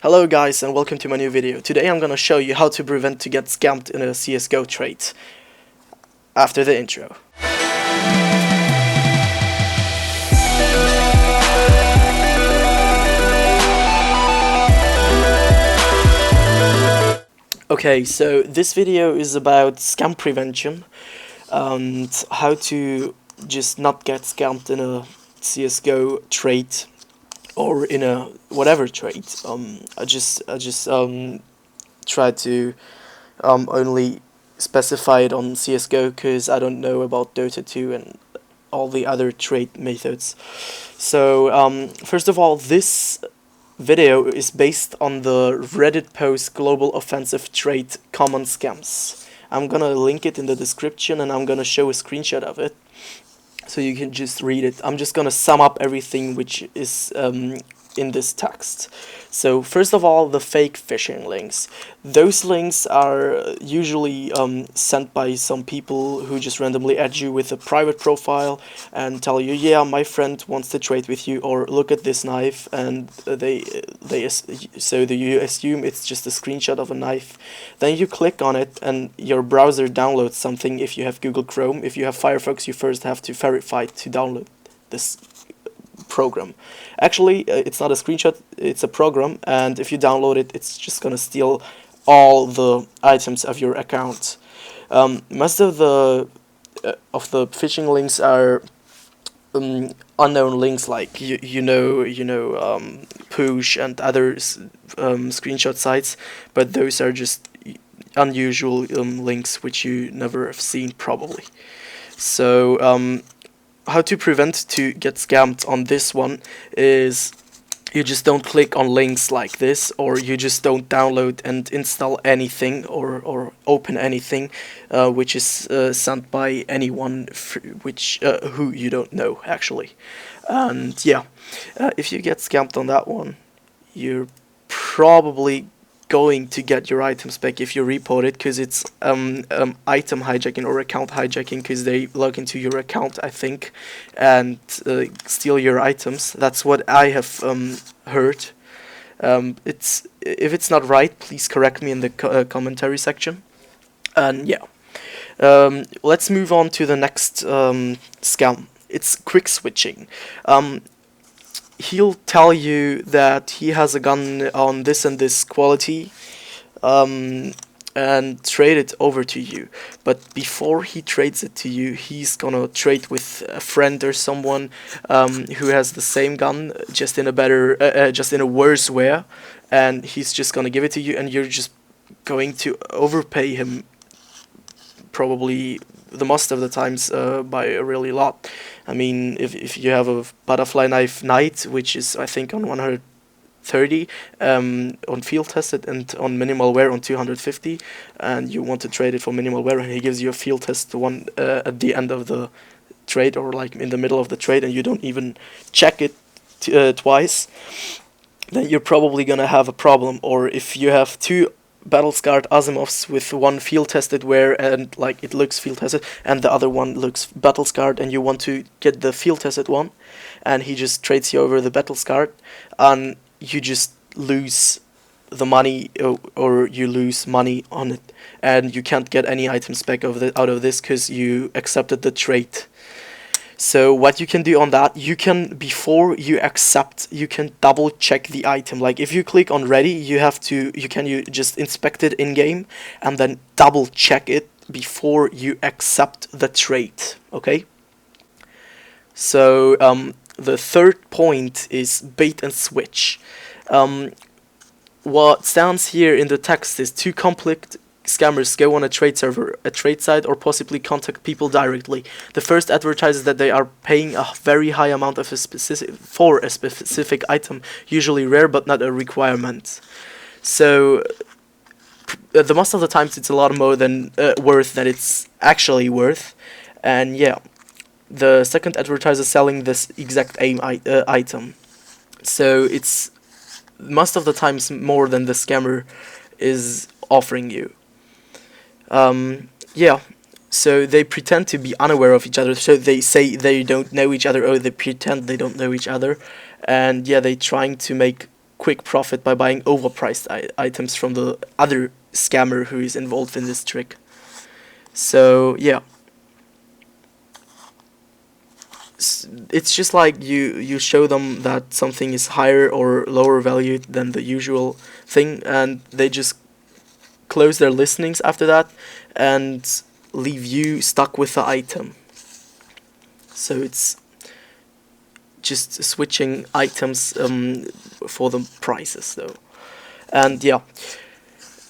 Hello guys and welcome to my new video. Today I'm gonna show you how to prevent to get scammed in a CSGO trade. After the intro. Okay, so this video is about scam prevention and how to just not get scammed in a CSGO trade or in a whatever trade. I just try to only specify it on CSGO because I don't know about Dota 2 and all the other trade methods. So first of all, this video is based on the Reddit post Global Offensive Trade Common Scams. I'm gonna link it in the description and I'm gonna show a screenshot of it so you can just read it. I'm just gonna sum up everything which is in this text. So first of all, the fake phishing links. Those links are usually sent by some people who just randomly add you with a private profile and tell you, yeah, my friend wants to trade with you, or look at this knife, and you assume it's just a screenshot of a knife. Then you click on it and your browser downloads something. If you have Google Chrome, if you have Firefox, you first have to verify to download this program. Actually, it's not a screenshot, it's a program, and if you download it, it's just gonna steal all the items of your account. Most of the phishing links are unknown links, like push and other screenshot sites, but those are just unusual links which you never have seen probably. So how to prevent to get scammed on this one is you just don't click on links like this, or you just don't download and install anything or open anything which is sent by anyone who you don't know actually. And yeah, if you get scammed on that one, you're probably going to get your items back if you report it, because it's item hijacking or account hijacking, because they log into your account, I think, and steal your items. That's what I have heard. If it's not right, please correct me in the commentary section. And yeah, let's move on to the next scam. It's quick switching. He'll tell you that he has a gun on this and this quality and trade it over to you, but before he trades it to you, he's gonna trade with a friend or someone who has the same gun, just in a worse way, and he's just gonna give it to you, and you're just going to overpay him probably the most of the times by a really lot. I mean, if you have a butterfly knife Knight, which is I think on 130 on field tested, and on minimal wear on 250, and you want to trade it for minimal wear, and he gives you a field test one at the end of the trade, or like in the middle of the trade, and you don't even check it twice, then you're probably gonna have a problem. Or if you have two battle-scarred Asimovs with one field-tested wear and like it looks field-tested, and the other one looks battle-scarred, and you want to get the field-tested one, and he just trades you over the battle-scarred, and you just lose the money, or you lose money on it, and you can't get any items back out of this because you accepted the trade. So what you can do on that, before you accept, you can double check the item. Like if you click on ready, you just inspect it in game and then double check it before you accept the trade. Okay. So the third point is bait and switch. What stands here in the text is two conflict scammers go on a trade server, a trade site, or possibly contact people directly. The first advertises that they are paying a very high amount of for a specific item, usually rare but not a requirement. So the most of the times it's a lot more than worth than it's actually worth. And yeah, the second advertiser selling this exact item. So it's most of the times more than the scammer is offering you. Yeah, so they pretend to be unaware of each other, so they say they don't know each other, or they pretend they don't know each other, and yeah, they trying to make quick profit by buying overpriced items from the other scammer who is involved in this trick. So yeah, it's just like you show them that something is higher or lower valued than the usual thing, and they just close their listenings after that and leave you stuck with the item. So it's just switching items for the prices though. And yeah,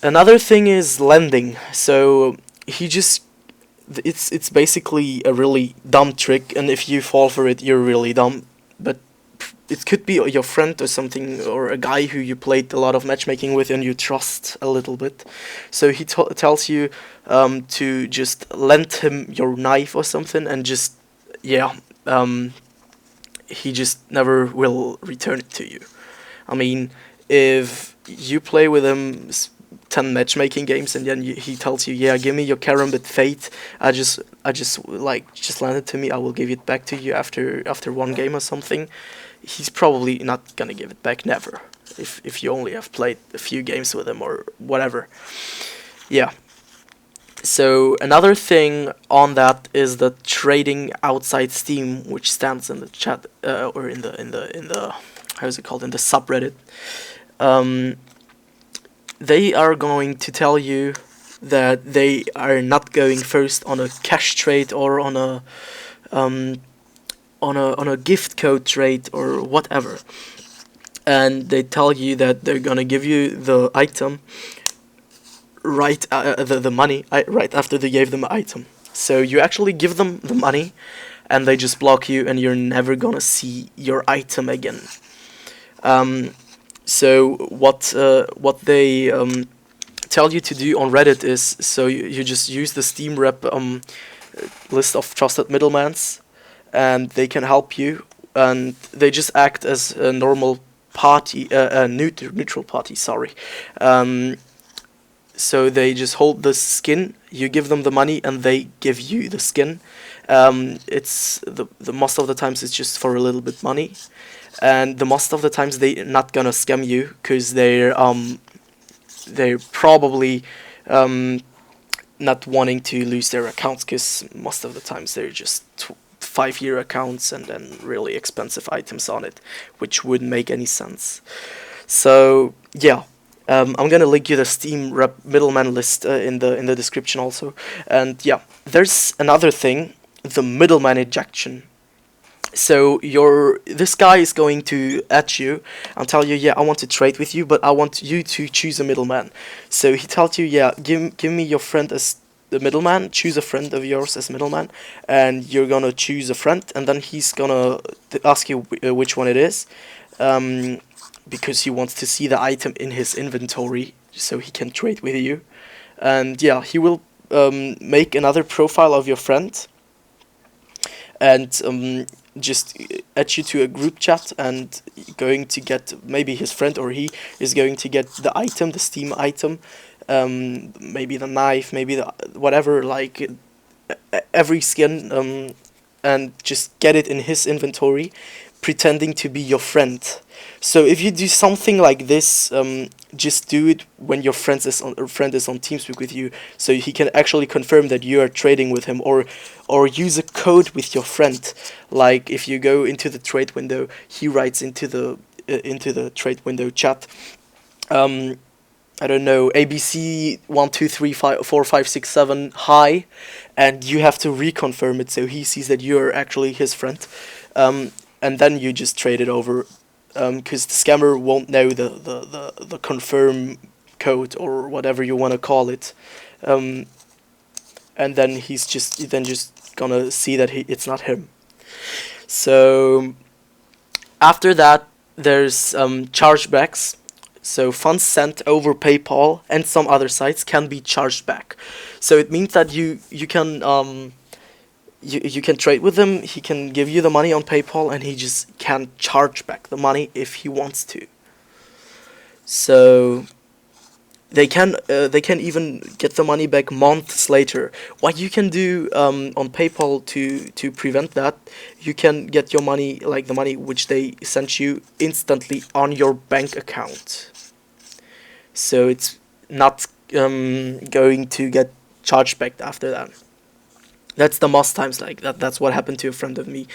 another thing is lending. So he just it's basically a really dumb trick, and if you fall for it, you're really dumb. But it could be your friend or something, or a guy who you played a lot of matchmaking with and you trust a little bit. So he tells you to just lend him your knife or something, and just yeah, he just never will return it to you. I mean, if you play with him 10 matchmaking games and then he tells you, yeah, give me your Karambit Fate, I just lend it to me, I will give it back to you after one game or something, he's probably not gonna give it back, never, if you only have played a few games with him or whatever. Yeah. So another thing on that is the trading outside Steam, which stands in the chat or in the how is it called, in the subreddit. They are going to tell you that they are not going first on a cash trade or on a gift code trade or whatever, and they tell you that they're gonna give you the item right the money right after they gave them the item. So you actually give them the money, and they just block you, and you're never gonna see your item again. So what they tell you to do on Reddit is, so you just use the Steam rep list of trusted middlemans, and they can help you, and they just act as a normal party, neutral party. Sorry. So they just hold the skin. You give them the money, and they give you the skin. It's the most of the times it's just for a little bit money. And the most of the times they're not gonna scam you, because they're probably not wanting to lose their accounts, because most of the times they're just 5-year accounts and then really expensive items on it, which wouldn't make any sense. So yeah, I'm gonna link you the Steam rep middleman list in the description also. And yeah, there's another thing, the middleman ejection. So this guy is going to at you and tell you, yeah, I want to trade with you, but I want you to choose a middleman. So he tells you, yeah, give me your friend as the middleman, choose a friend of yours as middleman, and you're gonna choose a friend, and then he's gonna ask you which one it is, because he wants to see the item in his inventory so he can trade with you. And yeah, he will make another profile of your friend, and just add you to a group chat, and going to get, maybe his friend or he is going to get the item, the Steam item, maybe the knife, maybe the whatever, like every skin, and just get it in his inventory, pretending to be your friend. So if you do something like this, just do it when your friend is on TeamSpeak with you, so he can actually confirm that you are trading with him, or use a code with your friend. Like if you go into the trade window, he writes into the trade window chat, I don't know, ABC 1 2 3 5 4 5 6 7 hi, and you have to reconfirm it so he sees that you are actually his friend, and then you just trade it over, because the scammer won't know the confirm code or whatever you want to call it, and then he's just gonna see that it's not him. So after that, there's chargebacks. So funds sent over PayPal and some other sites can be charged back. So it means that you can you can trade with him. He can give you the money on PayPal, and he just can't charge back the money if he wants to. So they can even get the money back months later. What you can do on PayPal to prevent that, you can get your money, like the money which they sent you, instantly on your bank account. So it's not going to get charged back after that. That's the most times like that. That's what happened to a friend of me.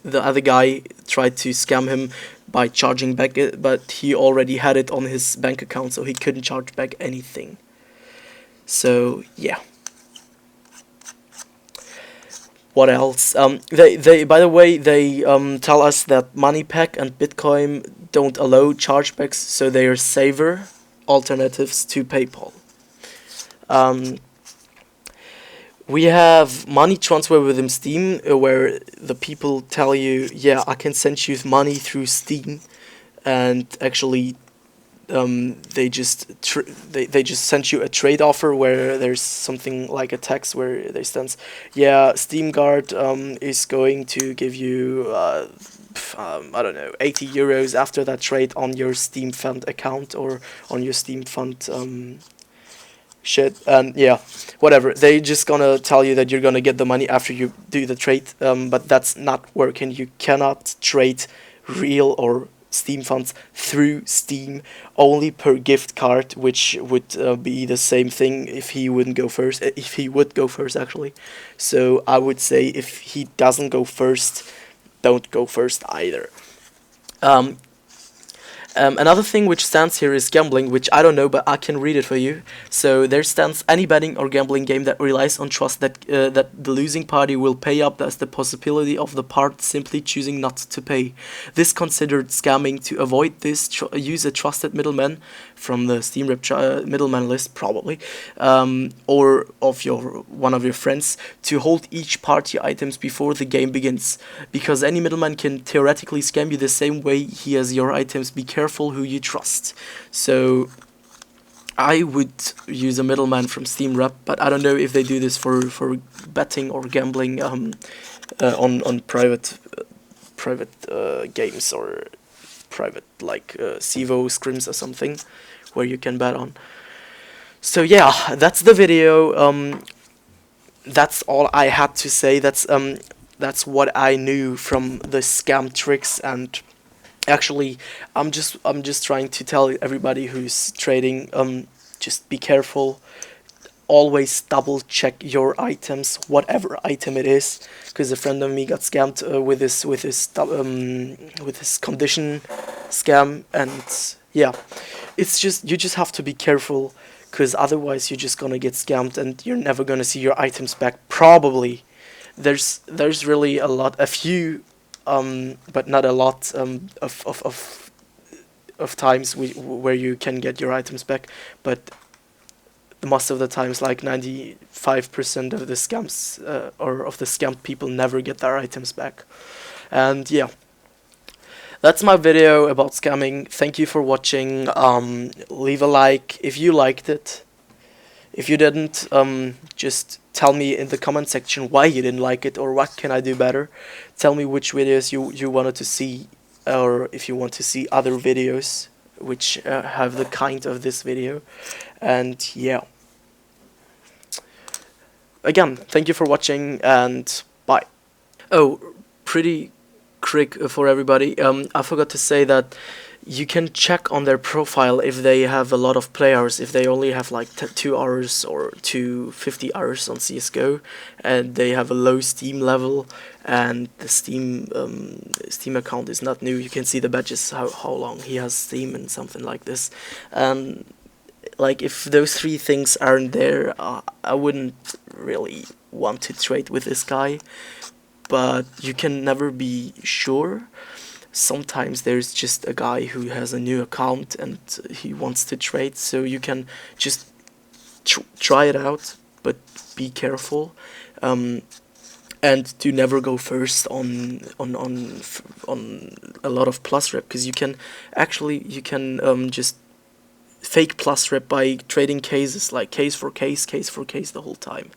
The other guy tried to scam him by charging back it, but he already had it on his bank account, so he couldn't charge back anything. So yeah. What else? They by the way, they tell us that MoneyPack and Bitcoin don't allow chargebacks, so they are safer alternatives to PayPal. Um, we have money transfer within Steam, where the people tell you, yeah, I can send you money through Steam, and actually, they just sent you a trade offer where there's something like a text where they stands, yeah, SteamGuard is going to give you I don't know, 80 euros after that trade on your Steam Fund account or on your Steam Fund shit. And yeah, whatever, they just gonna tell you that you're gonna get the money after you do the trade, but that's not working. You cannot trade real or Steam funds through Steam, only per gift card, which would be the same thing if he wouldn't go first, if he would go first actually. So I would say if he doesn't go first, don't go first either. um, Another thing which stands here is gambling, which I don't know, but I can read it for you. So there stands, any betting or gambling game that relies on trust that the losing party will pay up as the possibility of the part simply choosing not to pay. This considered scamming. To avoid this, use a trusted middleman from the Steam Rep middleman list, probably, or of one of your friends, to hold each party items before the game begins, because any middleman can theoretically scam you the same way he has your items. Be careful who you trust. So I would use a middleman from Steam Rep, but I don't know if they do this for betting or gambling on private games or private like CSGO scrims or something where you can bet on. So yeah, that's the video. That's all I had to say. That's what I knew from the scam tricks. And actually, I'm just trying to tell everybody who's trading, just be careful. Always double check your items, whatever item it is, because a friend of me got scammed with his condition scam. And yeah, it's just, you just have to be careful, because otherwise you're just gonna get scammed and you're never gonna see your items back, probably. There's really a few, but not a lot, of times where you can get your items back, but most of the times, like 95% of the scams, or of the scammed people, never get their items back. And yeah, that's my video about scamming. Thank you for watching. Leave a like if you liked it. If you didn't, just tell me in the comment section why you didn't like it, or what can I do better. Tell me which videos you wanted to see, or if you want to see other videos which have the kind of this video. And yeah, again, thank you for watching, and bye. Oh, pretty quick for everybody, I forgot to say that you can check on their profile if they have a lot of players, if they only have like 2 hours or 250 hours on CSGO, and they have a low Steam level, and the Steam account is not new. You can see the badges, how long he has Steam and something like this. And like, if those 3 things aren't there, I wouldn't really want to trade with this guy, but you can never be sure. Sometimes there's just a guy who has a new account and he wants to trade, so you can just try it out, but be careful, and do never go first on a lot of plus rep, because you can just fake plus rep by trading cases, like case for case the whole time.